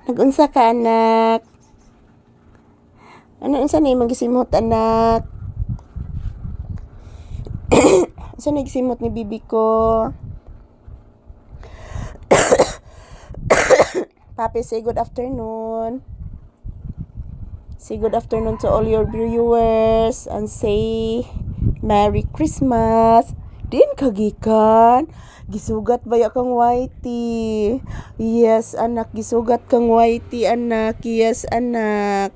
Nagunsa ka, anak? Ano unsa ni magisimot, anak? Unsa nagsimot ni bibi ko? Papi, say good afternoon. Say good afternoon to all your viewers and say Merry Christmas. Din kagikan. Gisugat baya kang whitey. Yes, anak, gisugat kang whitey, anak. Yes, anak.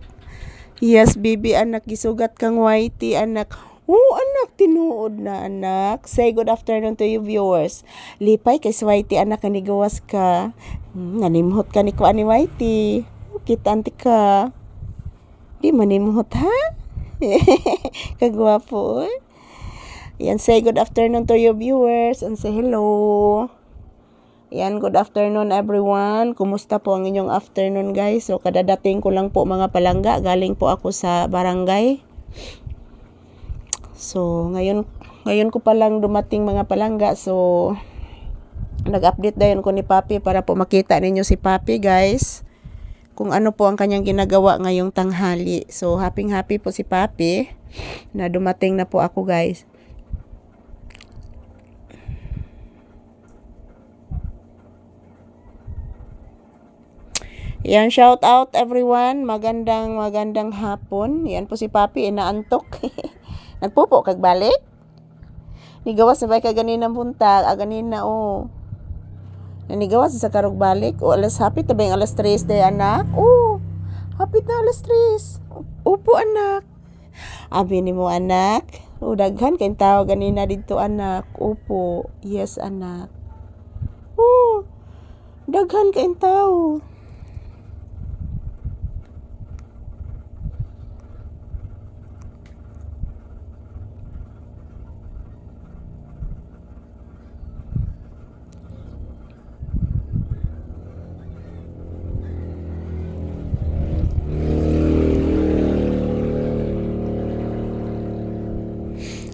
Yes, baby, anak, gisugat kang whitey, anak. Oh, anak, tinuod na, anak. Say good afternoon to you viewers. Lipay kay whitey, anak, kanigawas ka. Nanimhot ka ni ko ani whitey. Kita anti ka. Di manimhot, ha? Kagwapo, eh. Yan, say good afternoon to your viewers and say hello. Yan, good afternoon everyone. Kumusta po ang inyong afternoon, guys? So, kadadating ko lang po mga palangga. Galing po ako sa barangay. So, ngayon ko pa lang dumating mga palangga. So, nag-update dayon ko ni Papi para po makita ninyo si Papi, guys. Kung ano po ang kanyang ginagawa ngayong tanghali. So, happy po si Papi na dumating na po ako, guys. Yan, shout out everyone. Magandang hapon. Yan po si Papi, inaantok. Nagpupo kag balik. Nigawas na ba ka ganinang buntag? Ganina, oh. Nanigawas sa karog balik. O, hapit na ba yung alas 3 day, anak? Oh, hapit na alas 3. Upo, anak. Abi ni mo, anak. O, daghan kayong tao ganina dito, anak. Upo. Yes, anak. Oh, daghan kayong tao.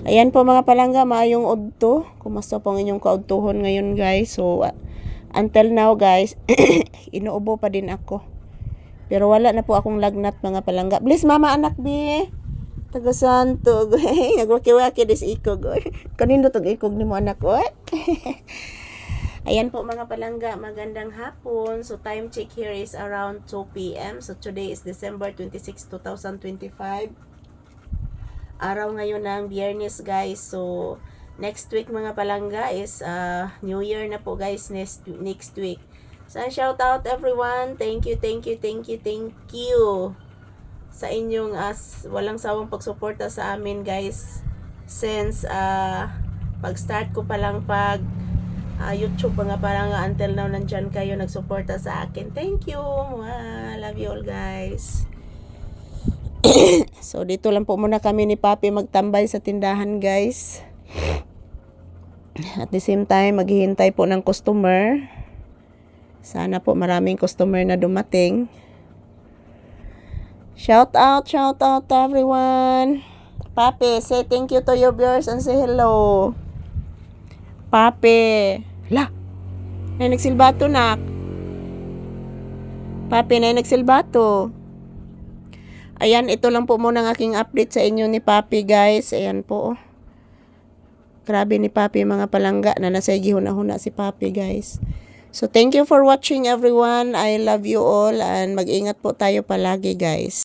Ayan po mga palangga, maayong udto. Kumusta po ang inyong kaudtuhon ngayon, guys? So, until now, guys, inuubo pa din ako. Pero wala na po akong lagnat mga palangga. Please, mama, anak, bi. Tagasanto. Nagwaki-waki dis ikog. Kanindo tag ikog ni mo, anak, oy. Ayan po mga palangga, magandang hapon. So, time check here is around 2 p.m. So, today is December 26, 2025. Araw ngayon ng Biyernes, guys. So, next week mga palangga is New Year na po, guys, next week. So, shout out everyone. Thank you sa inyong walang sawang pagsuporta sa amin, guys. Since pag-start ko pa lang YouTube mga palangga until now nandyan kayo nagsuporta sa akin. Thank you. Love you all, guys. So, dito lang po muna kami ni Papi magtambay sa tindahan, guys. At the same time, maghihintay po ng customer. Sana po maraming customer na dumating. Shout out everyone. Papi, say thank you to your viewers and say hello. Papi. La, na nagsilbato, nak. Papi, na nagsilbato. Ayan, ito lang po muna ang aking update sa inyo ni Papi, guys. Ayan po. Grabe ni Papi mga palangga na nasa gihuna-huna si Papi, guys. So, thank you for watching everyone. I love you all and mag-ingat po tayo palagi, guys.